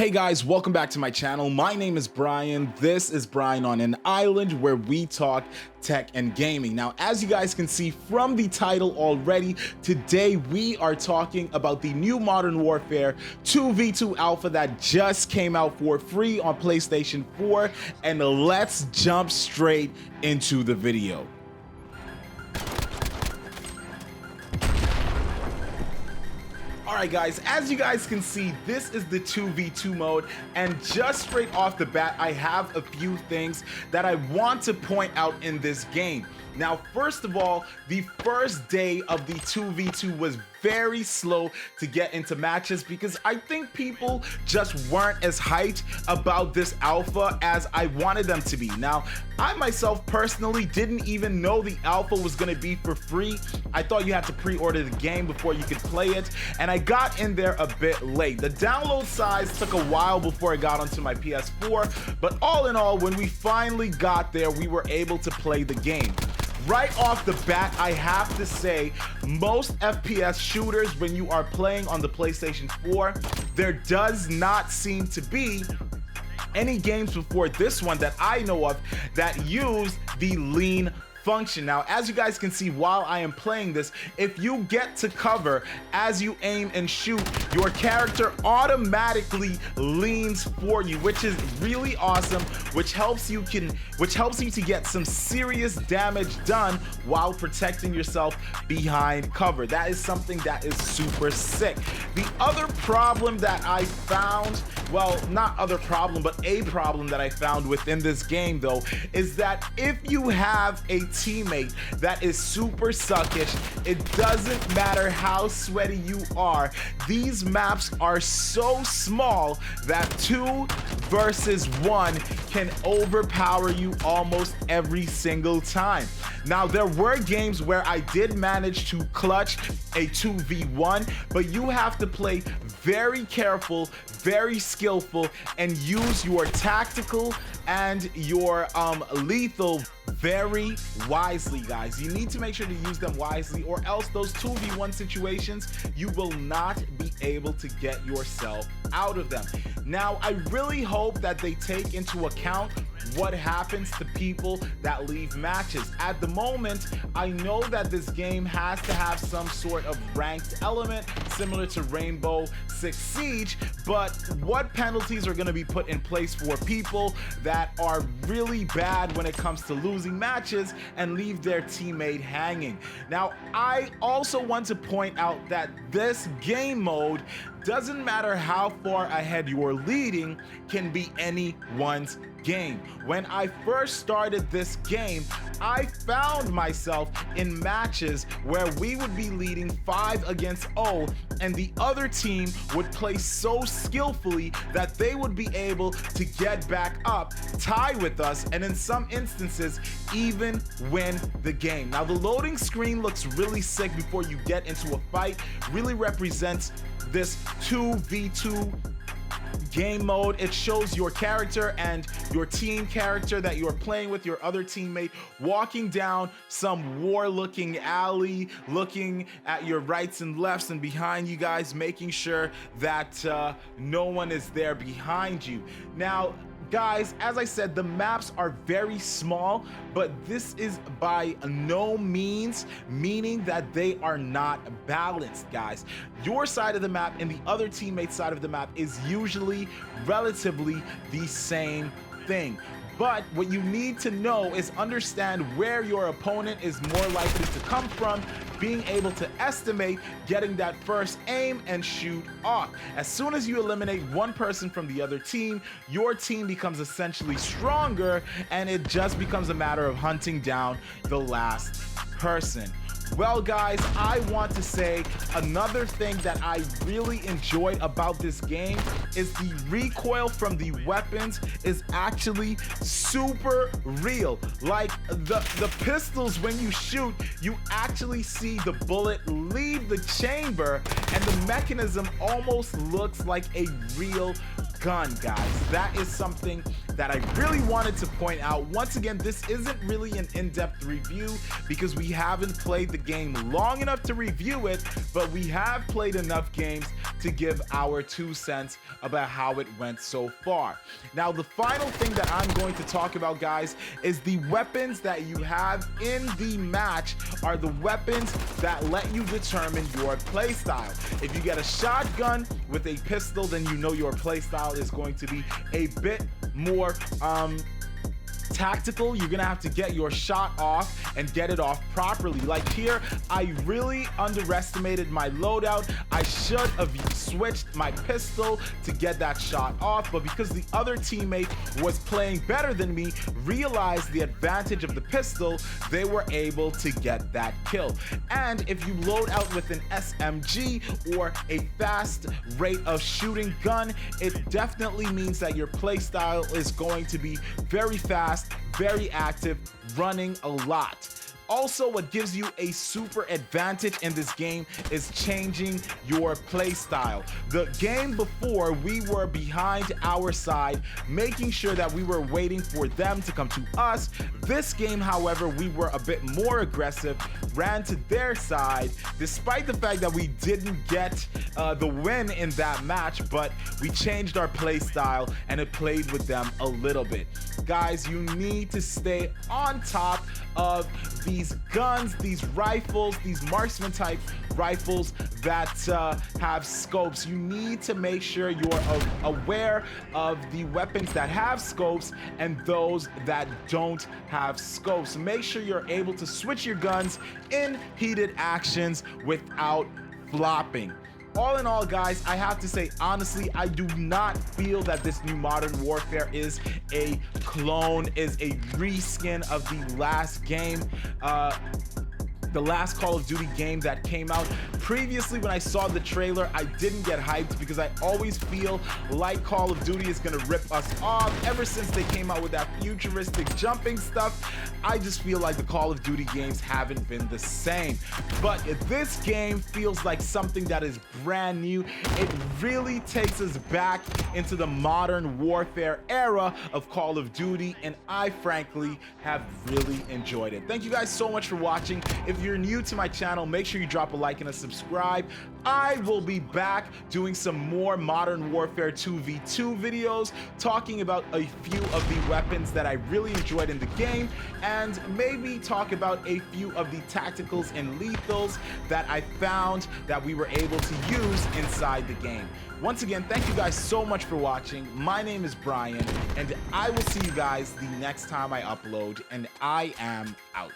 Hey guys, welcome back to my channel. My name is Brian. This is Brian on an Island, where we talk tech and gaming. Now, as you guys can see from the title already, today we are talking about the new Modern Warfare 2v2 alpha that just came out for free on PlayStation 4, and let's jump straight into the video. Alright guys, as you guys can see, this is the 2v2 mode, and just straight off the bat, I have a few things that I want to point out in this game. Now, first of all, the first day of the 2v2 was very slow to get into matches because I think people just weren't as hyped about this alpha as I wanted them to be. Now, I myself personally didn't even know the alpha was going to be for free. I thought you had to pre-order the game before you could play it, and I got in there a bit late. The download size took a while before it got onto my PS4, but all in all, when we finally got there, we were able to play the game. Right off the bat, I have to say, most FPS shooters, when you are playing on the PlayStation 4, there does not seem to be any games before this one that I know of that use the lean function. Now, as you guys can see while I am playing this, if you get to cover as you aim and shoot, your character automatically leans for you, which is really awesome, which helps you to get some serious damage done while protecting yourself behind cover. That is something that is super sick. The other problem that I found, well, not other problem, but a problem that I found within this game though, is that if you have a teammate that is super suckish, it doesn't matter how sweaty you are. These maps are so small that 2 versus 1 can overpower you almost every single time. Now, there were games where I did manage to clutch a 2v1, but you have to play very careful, very skillful, and use your tactical and your lethal very wisely, guys. You need to make sure to use them wisely, or else those 2v1 situations, you will not be able to get yourself out of them. Now, I really hope that they take into account what happens to people that leave matches. At the moment, I know that this game has to have some sort of ranked element similar to Rainbow Six Siege, but what penalties are going to be put in place for people that are really bad when it comes to losing matches and leave their teammate hanging? Now, I also want to point out that this game mode, doesn't matter how far ahead you're leading, can be anyone's game. When I first started this game, I found myself in matches where we would be leading 5 against 0, and the other team would play so skillfully that they would be able to get back up, tie with us, and in some instances even win the game. Now, the loading screen looks really sick before you get into a fight, really represents this 2v2 game mode. It shows your character and your team character that you're playing with, your other teammate, walking down some war-looking alley, looking at your rights and lefts and behind you guys, making sure that no one is there behind you. Now, guys, as I said, the maps are very small, but this is by no means meaning that they are not balanced, guys. Your side of the map and the other teammate's side of the map is usually relatively the same thing. But what you need to know is understand where your opponent is more likely to come from, being able to estimate, getting that first aim and shoot off. As soon as you eliminate one person from the other team, your team becomes essentially stronger, and it just becomes a matter of hunting down the last person. Well, guys, I want to say another thing that I really enjoyed about this game is the recoil from the weapons is actually super real. Like the pistols, when you shoot, you actually see the bullet leave the chamber, and the mechanism almost looks like a real gun, guys. That is something that I really wanted to point out. Once again, this isn't really an in-depth review because we haven't played the game long enough to review it, but we have played enough games to give our 2 cents about how it went so far. Now, the final thing that I'm going to talk about, guys, is the weapons that you have in the match are the weapons that let you determine your playstyle. If you get a shotgun with a pistol, then you know your playstyle is going to be a bit more tactical. You're gonna have to get your shot off and get it off properly. Like here, I really underestimated my loadout. I should have switched my pistol to get that shot off, but because the other teammate was playing better than me, realized the advantage of the pistol, they were able to get that kill. And if you load out with an SMG or a fast rate of shooting gun, it definitely means that your playstyle is going to be very fast, very active, running a lot. Also, what gives you a super advantage in this game is changing your play style. The game before, we were behind our side, making sure that we were waiting for them to come to us. This game, however, we were a bit more aggressive, ran to their side, despite the fact that we didn't get the win in that match, but we changed our play style and it played with them a little bit. Guys, you need to stay on top of these guns, these rifles, these marksman type rifles that have scopes. You need to make sure you're aware of the weapons that have scopes and those that don't have scopes. Make sure you're able to switch your guns in heated actions without flopping. All in all, guys, I have to say, honestly, I do not feel that this new Modern Warfare is a clone, is a reskin of the last game. The last Call of Duty game that came out. Previously, when I saw the trailer, I didn't get hyped because I always feel like Call of Duty is gonna rip us off. Ever since they came out with that futuristic jumping stuff, I just feel like the Call of Duty games haven't been the same. But this game feels like something that is brand new. It really takes us back into the Modern Warfare era of Call of Duty, and I frankly have really enjoyed it. Thank you guys so much for watching. If you're new to my channel, make sure you drop a like and a subscribe. I will be back doing some more Modern Warfare 2v2 videos, talking about a few of the weapons that I really enjoyed in the game, and maybe talk about a few of the tacticals and lethals that I found that we were able to use inside the game. Once again, thank you guys so much for watching. My name is Brian, and I will see you guys the next time I upload, and I am out.